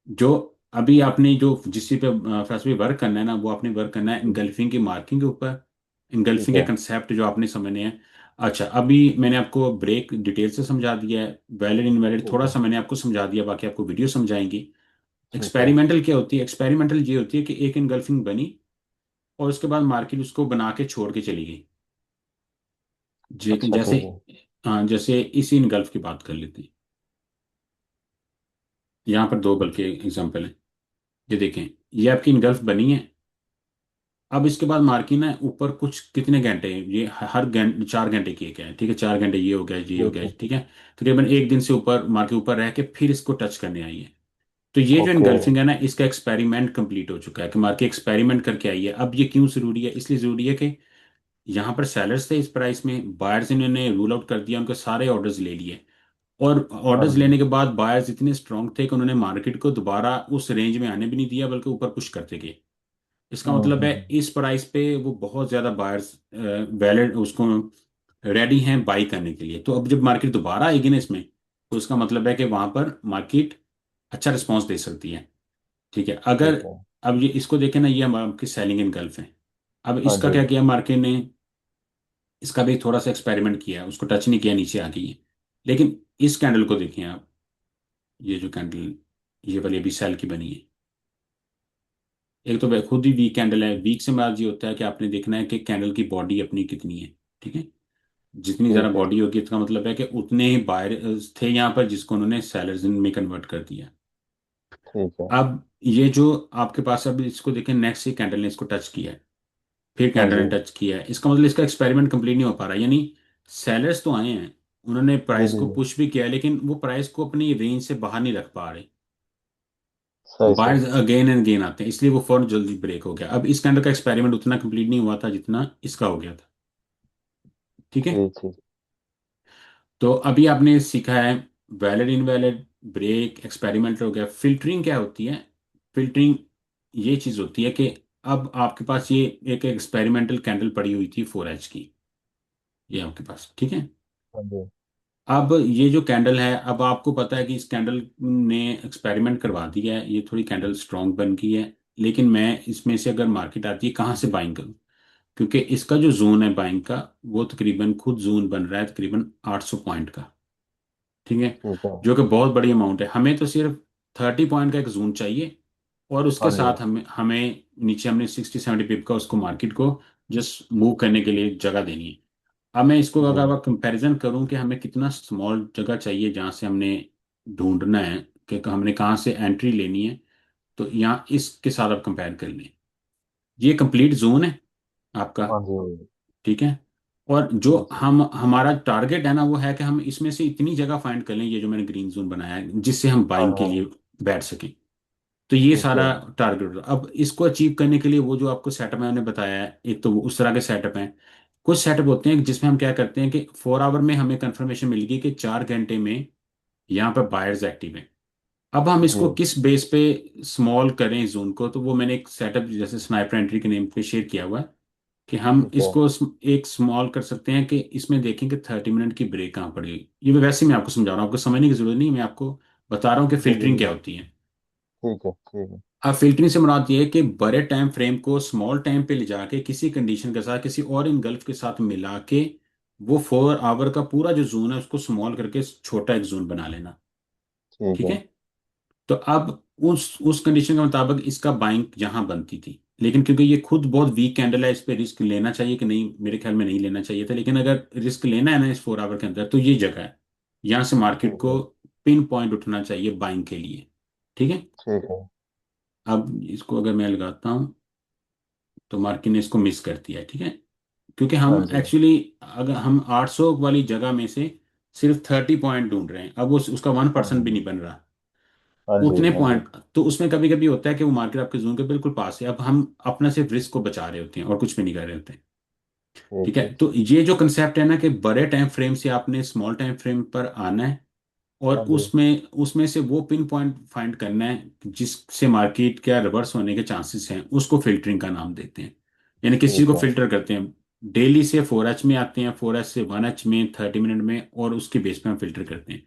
जो अभी आपने जो जिस चीज पे फैसले वर्क करना है ना, वो आपने वर्क करना है इनगल्फिंग की मार्किंग के ऊपर, ठीक इनगल्फिंग के है। कंसेप्ट जो आपने समझने हैं। अच्छा, अभी मैंने आपको ब्रेक डिटेल से समझा दिया है, वैलिड इनवैलिड ठीक थोड़ा है। सा मैंने आपको समझा दिया, बाकी आपको वीडियो समझाएंगी। ठीक है। एक्सपेरिमेंटल क्या होती है, एक्सपेरिमेंटल ये होती है कि एक इनगल्फिंग बनी, और उसके बाद मार्केट उसको बना के छोड़ के चली गई। अच्छा, जैसे, ठीक है। हाँ, जैसे इसी इनगल्फ की बात कर लेते हैं। यहाँ पर दो बल्कि एग्जांपल है, ये देखें, ये आपकी इनगल्फ बनी है। अब इसके बाद मार्किन है ऊपर कुछ कितने घंटे हैं, ये हर घंटे 4 घंटे की एक है, ठीक है, 4 घंटे ये हो गया, ये हो ठीक गया, है। ठीक है। तकरीबन एक दिन से ऊपर मार्केट ऊपर रह के फिर इसको टच करने आई है। तो ये जो ओके। इनगल्फिंग है ना, इसका एक्सपेरिमेंट कंप्लीट हो चुका है, कि मार्केट एक्सपेरिमेंट करके आई है। अब ये क्यों जरूरी है, इसलिए जरूरी है कि यहाँ पर सेलर्स थे इस प्राइस में, बायर्स इन्होंने रूल आउट कर दिया, उनके सारे ऑर्डर्स ले लिए। और हाँ ऑर्डर्स जी। लेने के बाद बायर्स इतने स्ट्रांग थे कि उन्होंने मार्केट को दोबारा उस रेंज में आने भी नहीं दिया, बल्कि ऊपर पुश करते गए। इसका मतलब है हम्म। इस प्राइस पे वो बहुत ज्यादा बायर्स वैलिड उसको रेडी हैं बाई करने के लिए। तो अब जब मार्केट दोबारा आएगी ना इसमें, तो उसका मतलब है कि वहां पर मार्केट अच्छा रिस्पॉन्स दे सकती है। ठीक है, अगर ठीक है। अब ये इसको देखें ना, ये आपकी सेलिंग इन गल्फ है। अब हाँ इसका जी। क्या किया मार्केट ने, इसका भी थोड़ा सा एक्सपेरिमेंट किया है, उसको टच नहीं किया, नीचे आ गई है। लेकिन इस कैंडल को देखें आप, ये जो कैंडल ये वाली अभी सेल की बनी है, एक तो खुद ही वीक कैंडल है। वीक से मुराद ये होता है कि आपने देखना है कि कैंडल की बॉडी अपनी कितनी है। ठीक है, जितनी ज़्यादा ठीक है। बॉडी होगी इसका मतलब है कि उतने ही बायर थे यहाँ पर, जिसको उन्होंने सेलर्स में कन्वर्ट कर दिया। ठीक है। अब ये जो आपके पास, अब इसको देखें, नेक्स्ट ही कैंडल ने इसको टच किया है, फिर हाँ कैंडल जी। ने टच किया है, इसका मतलब इसका एक्सपेरिमेंट कंप्लीट नहीं हो पा रहा। यानी सेलर्स तो आए हैं, उन्होंने जी प्राइस जी को जी। पुश भी किया है, लेकिन वो प्राइस को अपनी रेंज से बाहर नहीं रख पा रहे। सही सही। बायर्स अगेन एंड अगेन आते हैं, इसलिए वो फौरन जल्दी ब्रेक हो गया। अब इस कैंडल का एक्सपेरिमेंट उतना कंप्लीट नहीं हुआ था जितना इसका हो गया था। ठीक है, ठीक ठीक। तो अभी आपने सीखा है वैलिड इनवैलिड, ब्रेक, एक्सपेरिमेंट हो गया। फिल्टरिंग क्या होती है? फिल्टरिंग ये चीज होती है कि अब आपके पास ये एक एक्सपेरिमेंटल कैंडल पड़ी हुई थी 4H की, ये आपके पास, ठीक है। हाँ जी। अब ये जो कैंडल है, अब आपको पता है कि इस कैंडल ने एक्सपेरिमेंट करवा दिया है, ये थोड़ी कैंडल स्ट्रांग बन गई है। लेकिन मैं इसमें से अगर मार्केट आती है, कहाँ से बाइंग करूं? क्योंकि इसका जो जोन है बाइंग का, वो तकरीबन खुद जोन बन रहा है तकरीबन 800 पॉइंट का। ठीक है, ठीक है। जो कि बहुत बड़ी अमाउंट है। हमें तो सिर्फ 30 पॉइंट का एक जोन चाहिए, और उसके हाँ जी। साथ हमें हमें नीचे हमने 60-70 पिप का उसको मार्केट को जस्ट मूव करने के लिए जगह देनी है। अब मैं इसको जी। अगर आप कंपैरिजन करूं कि हमें कितना स्मॉल जगह चाहिए जहां से हमने ढूंढना है कि हमने कहाँ से एंट्री लेनी है, तो यहाँ इसके साथ आप कंपेयर कर लें। ये कंप्लीट जोन है आपका। हाँ जी। ठीक है, और जो जी जी। हम हमारा टारगेट है ना, वो है कि हम इसमें से इतनी जगह फाइंड कर लें, ये जो मैंने ग्रीन जोन बनाया है, जिससे हम हाँ बाइंग के लिए हाँ। बैठ सकें। तो ये ठीक है। सारा टारगेट। अब इसको अचीव करने के लिए वो जो आपको सेटअप मैंने बताया है, एक तो वो उस तरह के सेटअप हैं। कुछ सेटअप होते हैं जिसमें हम क्या करते हैं कि 4 आवर में हमें कंफर्मेशन मिल गई कि 4 घंटे में यहाँ पर बायर्स एक्टिव हैं। अब हम जी। इसको किस बेस पे स्मॉल करें इस जोन को, तो वो मैंने एक सेटअप जैसे स्नाइपर एंट्री के नेम पे शेयर किया हुआ है कि हम ठीक है। इसको एक स्मॉल कर सकते हैं कि इसमें देखें कि 30 मिनट की ब्रेक कहाँ पड़ेगी। ये मैं वैसे ही मैं आपको समझा रहा हूँ, आपको समझने की जरूरत नहीं, मैं आपको बता रहा हूँ कि जी जी फिल्टरिंग जी। क्या होती है। ठीक है। ठीक है। अब फिल्टरिंग से मुराद ये है कि बड़े टाइम फ्रेम को स्मॉल टाइम पे ले जाके किसी कंडीशन के साथ, किसी और इनगल्फ के साथ मिला के, वो 4 आवर का पूरा जो जोन है उसको स्मॉल करके छोटा एक जोन बना लेना। ठीक ठीक है। है, तो अब उस कंडीशन के मुताबिक इसका बाइंग यहाँ बनती थी। लेकिन क्योंकि ये खुद बहुत वीक कैंडल है, इस पे रिस्क लेना चाहिए कि नहीं? मेरे ख्याल में नहीं लेना चाहिए था, लेकिन अगर रिस्क लेना है ना इस 4 आवर के अंदर, तो ये जगह है, यहाँ से मार्केट ठीक है। को पिन पॉइंट उठना चाहिए बाइंग के लिए। ठीक है, ठीक है। अब इसको अगर मैं लगाता हूँ, तो मार्केट ने इसको मिस कर दिया है। ठीक है, क्योंकि हम हाँ जी। एक्चुअली, अगर हम 800 वाली जगह में से सिर्फ 30 पॉइंट ढूंढ रहे हैं, अब वो उसका वन हाँ परसेंट भी जी। नहीं बन रहा हाँ जी। उतने हाँ जी। पॉइंट। तो उसमें कभी कभी होता है कि वो मार्केट आपके जोन के बिल्कुल पास है, अब हम अपना सिर्फ रिस्क को बचा रहे होते हैं और कुछ भी नहीं कर रहे होते हैं। ठीक ठीक है, ठीक तो ठीक। ये जो कंसेप्ट है ना कि बड़े टाइम फ्रेम से आपने स्मॉल टाइम फ्रेम पर आना है, और हाँ जी। उसमें उसमें से वो पिन पॉइंट फाइंड करना है जिससे मार्केट क्या रिवर्स होने के चांसेस हैं, उसको फिल्टरिंग का नाम देते हैं। यानी किस चीज़ ठीक को है। फिल्टर करते हैं? डेली से 4H में आते हैं, 4H से 1H में 30 मिनट में, और उसके बेस पे हम फिल्टर करते हैं।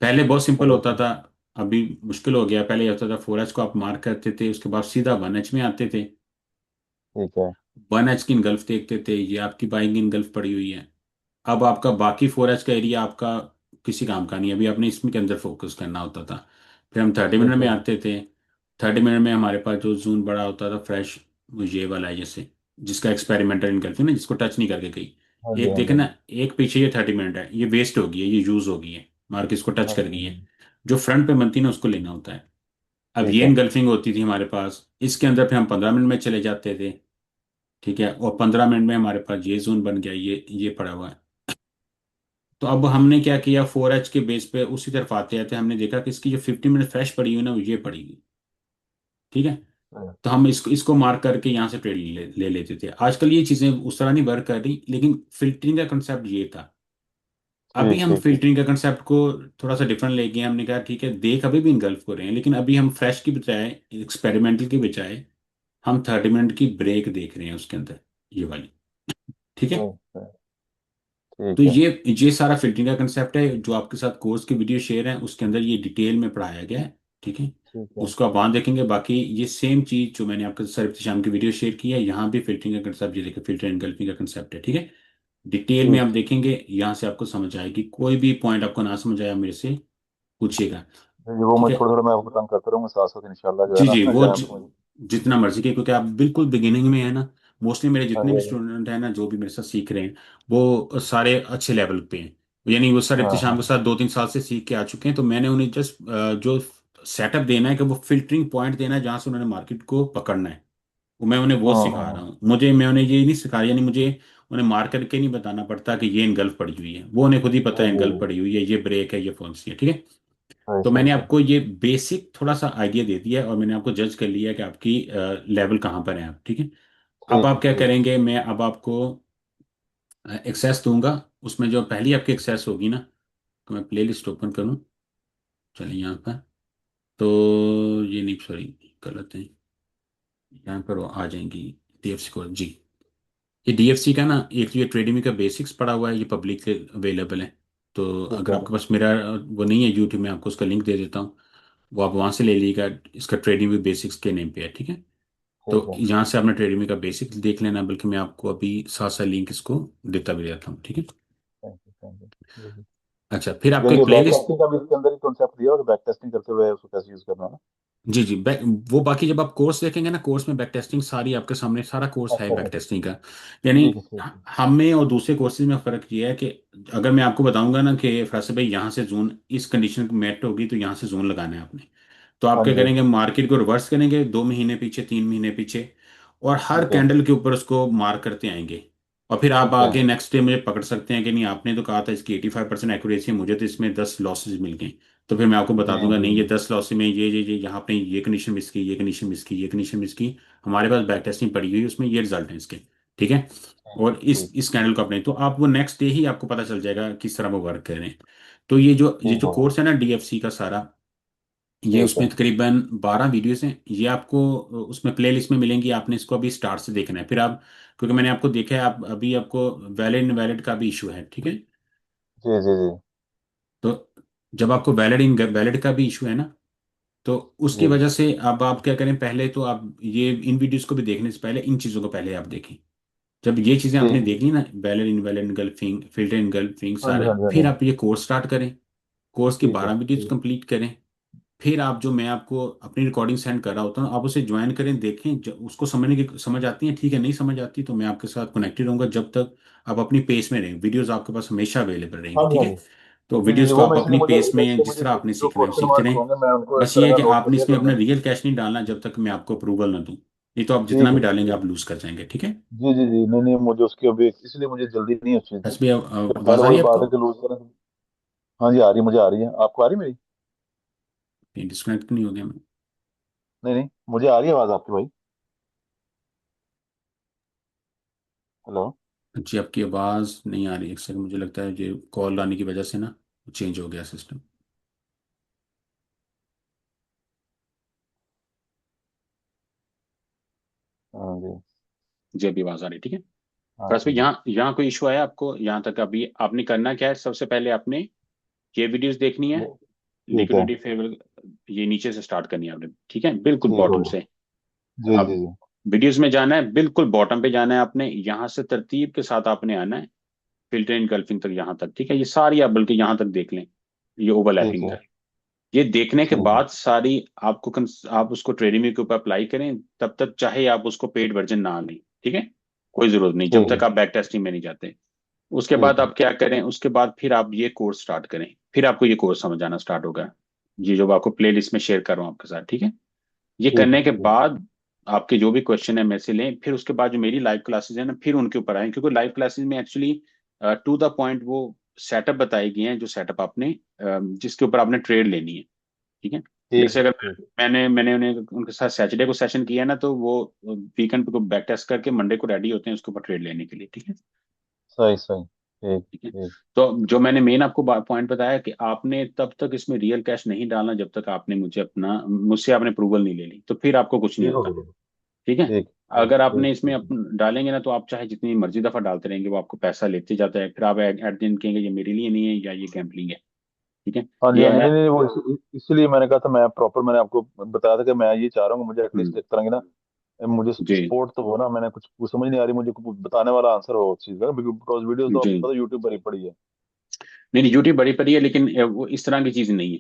पहले बहुत सिंपल सही होता सही। था, अभी मुश्किल हो गया। पहले ये होता था 4H को आप मार्क करते थे, उसके बाद सीधा 1H में आते थे, ठीक है। 1H की इनगल्फ देखते थे, ये आपकी बाइंग इनगल्फ पड़ी हुई है। अब आपका बाकी 4H का एरिया आपका किसी काम का नहीं है, अभी आपने इसमें के अंदर फोकस करना होता था। फिर हम 30 मिनट ठीक में है। आते थे। 30 मिनट में हमारे पास जो जून बड़ा होता था फ्रेश, वो ये वाला है जैसे, जिसका एक्सपेरिमेंटल इनगल्फ है ना, जिसको टच नहीं करके गई। हाँ जी। एक हाँ देखे जी। ना, एक पीछे ये 30 मिनट है, ये वेस्ट हो गई है, ये यूज हो गई है, मार्क इसको टच हाँ कर जी। गई है। जो फ्रंट पे बनती है ना, उसको लेना होता है। अब ठीक ये है। इनगल्फिंग होती थी हमारे पास, इसके अंदर फिर हम 15 मिनट में चले जाते थे। ठीक है, और 15 मिनट में हमारे पास ये जोन बन गया, ये पड़ा हुआ है। तो अब हमने क्या किया, 4H के बेस पे उसी तरफ आते आते हमने देखा कि इसकी जो 50 मिनट फ्रेश पड़ी हुई ना, वो ये पड़ेगी। ठीक है, हाँ, तो हम इसको मार्क करके यहाँ से ट्रेड ले लेते थे। आजकल ये चीजें उस तरह नहीं वर्क कर रही, लेकिन फिल्टरिंग का कंसेप्ट ये था। अभी ठीक हम ठीक ठीक। फिल्टरिंग का कंसेप्ट को थोड़ा सा डिफरेंट ले गए। हमने कहा ठीक है, देख अभी भी इनगल्फ हो रहे हैं, लेकिन अभी हम फ्रेश की बजाय, एक्सपेरिमेंटल की बजाय, हम 30 मिनट की ब्रेक देख रहे हैं उसके अंदर, ये वाली। ठीक है, ठीक तो ठीक है। ये सारा फिल्टरिंग का कंसेप्ट है, जो आपके साथ कोर्स की वीडियो शेयर है उसके अंदर ये डिटेल में पढ़ाया गया है। ठीक है। ठीक है। उसको आप वहां देखेंगे। बाकी ये सेम चीज जो मैंने आपके सर शाम की वीडियो शेयर की है, यहाँ भी फिल्टरिंग का कंसेप्ट, ये देखिए फिल्टर एनगल्फिंग का कंसेप्ट है, ठीक है। डिटेल में आप ठीक। देखेंगे, यहाँ से आपको समझ आएगी। कोई भी पॉइंट आपको ना समझ आया मेरे से पूछिएगा। ये वो ठीक मैं है। थोड़ा थोड़ा मैं आपको तंग करता रहूंगा साथ साथ इंशाल्लाह जो है जी ना जी, वो जहाँ तक मुझे। जितना मर्जी के, क्योंकि आप बिल्कुल बिगिनिंग में है ना। मोस्टली मेरे हाँ जितने जी, भी हाँ जी। स्टूडेंट हैं ना, जो भी मेरे साथ सीख रहे हैं, वो सारे अच्छे लेवल पे हैं। यानी वो सर हाँ इब्तिशाम के हाँ। साथ 2-3 साल से सीख के आ चुके हैं। तो मैंने उन्हें जस्ट जो सेटअप देना है, कि वो फिल्टरिंग पॉइंट देना है जहाँ से उन्होंने मार्केट को पकड़ना है। मैं उन्हें वो सिखा रहा हाँ। हूँ। मैं उन्हें ये नहीं सिखा, यानी मुझे उन्हें मार करके नहीं बताना पड़ता कि ये इनगल्फ पड़ी हुई है। वो उन्हें खुद ही पता हाँ है जी, इनगल्फ पड़ी हुई है, ये ब्रेक है, ये फॉल्स है, ठीक है। सही तो सही मैंने सही। आपको ये बेसिक थोड़ा सा आइडिया दे दिया है, और मैंने आपको जज कर लिया है कि आपकी लेवल कहाँ पर है आप, ठीक है। अब ठीक है। आप क्या ठीक। करेंगे, मैं अब आपको एक्सेस दूंगा। उसमें जो पहली आपकी एक्सेस होगी ना, तो मैं प्ले लिस्ट ओपन करूँ। चलिए यहाँ पर। तो ये नहीं, सॉरी, गलत है। यहाँ पर वो आ जाएंगी DFC को जी। ये DFC का ना, एक तो ये ट्रेडिंग का बेसिक्स पड़ा हुआ है, ये पब्लिक अवेलेबल है। तो ठीक अगर है। आपके पास मेरा वो नहीं है यूट्यूब में, आपको उसका लिंक दे देता हूँ। वो आप वहाँ से ले लीजिएगा। इसका ट्रेडिंग व्यू बेसिक्स के नेम पे है, ठीक है। ठीक तो है। यहाँ से आपने ट्रेडिंग व्यू का बेसिक्स देख लेना, बल्कि मैं आपको अभी साथ साथ लिंक इसको देता भी रहता हूँ, ठीक है। Thank you, thank you. जी जी। अच्छा, फिर आपको ये एक बैक प्लेलिस्ट। टेस्टिंग का भी इसके अंदर ही कॉन्सेप्ट दिया और बैक टेस्टिंग करते हुए उसको कैसे यूज करना है ना। जी जी, बैक। वो बाकी जब आप कोर्स देखेंगे ना, कोर्स में बैक टेस्टिंग सारी आपके सामने, सारा कोर्स है अच्छा बैक अच्छा। टेस्टिंग का। यानी ठीक है, ठीक है। हम में और दूसरे कोर्सेज में फर्क ये है कि अगर मैं आपको बताऊंगा ना कि फैसल भाई यहाँ से जोन इस कंडीशन मेट होगी, तो यहाँ से जोन लगाना है आपने। तो आप हाँ क्या जी। करेंगे, मार्केट को रिवर्स करेंगे 2 महीने पीछे, 3 महीने पीछे, और हर ठीक है। कैंडल के ऊपर उसको मार्क करते आएंगे। और फिर आप ठीक है। आगे नेक्स्ट डे मुझे पकड़ सकते हैं कि नहीं, आपने तो कहा था इसकी 85% एक्यूरेसी है, मुझे तो इसमें 10 लॉसेज मिल गए। तो फिर मैं आपको बता जी दूंगा, जी नहीं, ये जी। 10 लॉस में ये यहाँ आपने ये कंडीशन मिस की, ये कंडीशन मिस की, ये कंडीशन मिस की। हमारे पास बैक टेस्टिंग पड़ी हुई है, उसमें ये रिजल्ट है इसके, ठीक है। ठीक और इस ठीक। इस कैंडल को अपने, तो आप वो नेक्स्ट डे ही आपको पता चल जाएगा किस तरह वो वर्क कर रहे हैं। तो ये जो ठीक है। कोर्स है ना DFC का सारा, ये ठीक है। उसमें तकरीबन 12 वीडियोस हैं। ये आपको उसमें प्लेलिस्ट में मिलेंगी। आपने इसको अभी स्टार्ट से देखना है, फिर आप, क्योंकि मैंने आपको देखा है, आप अभी आपको वैलिड इनवैलिड का भी इशू है, ठीक है। जी जी जी। तो जब आपको वैलिड इनवैलिड का भी इशू है ना, तो उसकी जी। वजह से अब आप क्या करें, पहले तो आप ये इन वीडियोस को भी देखने से पहले इन चीज़ों को पहले आप देखें। जब ये चीज़ें आपने ठीक। देख ली ना, valid invalid engulfing, filter engulfing हाँ जी, सारे, हाँ जी, हाँ फिर जी। आप ये कोर्स स्टार्ट करें। कोर्स की ठीक है। 12 वीडियोस ठीक। कंप्लीट करें। फिर आप, जो मैं आपको अपनी रिकॉर्डिंग सेंड कर रहा होता हूँ, आप उसे ज्वाइन करें, देखें। उसको समझने की समझ आती है, ठीक है। नहीं समझ आती तो मैं आपके साथ कनेक्टेड रहूंगा जब तक आप अपनी पेस में रहें। वीडियोस आपके पास हमेशा अवेलेबल हाँ रहेंगी, जी, ठीक हाँ है। जी। तो जी जी वीडियोस जी, को वो आप मैं इसलिए अपनी मुझे पेस जैसे में जिस मुझे तरह आपने जो सीखना है क्वेश्चन सीखते मार्क्स रहें। होंगे मैं उनको इस बस ये तरह है ना कि नोट कर आपने लिया इसमें करूंगा। अपना रियल कैश नहीं डालना जब तक मैं आपको अप्रूवल ना दूं। नहीं तो आप जितना ठीक भी है जी, डालेंगे ठीक आप है। लूज कर जाएंगे, ठीक है। जी जी जी, नहीं नहीं, मुझे उसकी अभी इसलिए मुझे जल्दी नहीं है उस चीज़ की। बस भी फिर कल आवाज़ आ रही वही है बात आपको? है कि लूज करें। हाँ जी, आ रही, मुझे आ रही है। आपको आ रही मेरी? कहीं डिस्कनेक्ट नहीं हो गया मैं? नहीं नहीं, मुझे आ रही है आवाज़ आपकी भाई। हेलो। जी, आपकी आवाज़ नहीं आ रही। एक सेकंड, मुझे लगता है ये कॉल आने की वजह से ना चेंज हो गया सिस्टम। हाँ जी। जी, अभी आवाज़ आ रही है, ठीक है। हाँ बस भी ठीक है। यहाँ यहाँ कोई इशू आया आपको यहाँ तक? अभी आपने करना क्या है, सबसे पहले आपने ये वीडियोस देखनी है। ठीक है। लिक्विडिटी फेवर, ये नीचे से स्टार्ट करनी है आपने, ठीक है, बिल्कुल ठीक हो बॉटम गया। से। जी जी अब जी। वीडियोस में जाना है, बिल्कुल बॉटम पे जाना है आपने, यहाँ से तरतीब के साथ आपने आना है फिल्टर इनगल्फिंग तक, यहाँ तक, ठीक है। ये सारी आप बल्कि यहाँ तक देख लें, ये ठीक ओवरलैपिंग है। तक। ये देखने के ठीक है। बाद सारी आपको आप उसको ट्रेडिंग के ऊपर अप्लाई करें। तब तक चाहे आप उसको पेड वर्जन ना लें, ठीक है। कोई जरूरत नहीं जब ठीक है। तक आप बैक टेस्टिंग में नहीं जाते। उसके ठीक बाद है। आप क्या करें, उसके बाद फिर आप ये कोर्स स्टार्ट करें। फिर आपको ये कोर्स समझ आना स्टार्ट होगा, ये जो आपको प्ले लिस्ट में शेयर कर रहा हूँ आपके साथ, ठीक है। ये ठीक है। करने के ठीक। बाद आपके जो भी क्वेश्चन है मेरे से लें। फिर उसके बाद जो मेरी लाइव क्लासेस है ना, फिर उनके ऊपर आए, क्योंकि लाइव क्लासेस में एक्चुअली टू द पॉइंट वो सेटअप बताई गई हैं, जो सेटअप आपने जिसके ऊपर आपने ट्रेड लेनी है, ठीक है। ठीक जैसे है। अगर ठीक। मैंने उन्हें उनके साथ सैटरडे को सेशन किया ना, तो वो वीकेंड को बैक टेस्ट करके मंडे को रेडी होते हैं उसके ऊपर ट्रेड लेने के लिए, ठीक है। सही सही। ठीक ठीक है। ठीक। तो जो मैंने मेन आपको पॉइंट बताया कि आपने तब तक इसमें रियल कैश नहीं डालना जब तक आपने मुझसे आपने अप्रूवल नहीं ले ली, तो फिर आपको कुछ नहीं ठीक हो होता, गया। ठीक है। ठीक ठीक अगर आपने ठीक इसमें ठीक। डालेंगे ना, तो आप चाहे जितनी मर्जी दफा डालते रहेंगे, वो आपको पैसा लेते जाता है। फिर आप एट दिन कहेंगे ये मेरे लिए नहीं है या ये गैम्बलिंग है, ठीक है। हाँ जी, ये हाँ जी, है। नहीं नहीं, वो इसलिए मैंने कहा था, मैं प्रॉपर मैंने आपको बताया था कि मैं ये चाह रहा हूँ कि मुझे हम्म, एटलीस्ट एक तरह की ना, मुझे जी सपोर्ट तो हो ना, मैंने कुछ समझ नहीं आ रही मुझे, कुछ बताने वाला आंसर हो उस चीज का, बिकॉज वीडियोस तो जी। आपको पता यूट्यूब पर ही पड़ी है। नहीं नहीं, यूट्यूब बड़ी पड़ी है, लेकिन वो इस तरह की चीज नहीं है।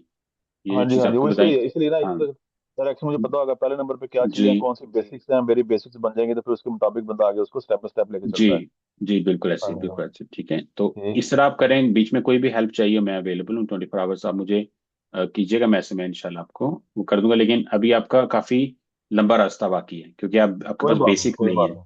ये हाँ जो जी, चीज हाँ जी, आपको वो बताई। इसलिए ना, हाँ। इसलिए डायरेक्शन मुझे पता होगा पहले नंबर पे क्या चीजें हैं, जी कौन सी बेसिक्स हैं, मेरी बेसिक्स बन जाएंगे, तो फिर उसके मुताबिक बंदा आगे उसको स्टेप बाय स्टेप लेके जी चलता है। जी, बिल्कुल हाँ ऐसे, जी, हाँ, बिल्कुल ऐसे, ठीक है। तो ठीक। इस तरह आप करें, बीच में कोई भी हेल्प चाहिए मैं अवेलेबल हूँ 24 आवर्स। आप मुझे कीजिएगा मैसेज, मैं इंशाल्लाह आपको वो कर दूंगा। लेकिन अभी आपका काफी लंबा रास्ता बाकी है, क्योंकि आप आपके कोई पास बात नहीं, बेसिक कोई नहीं बात है। नहीं।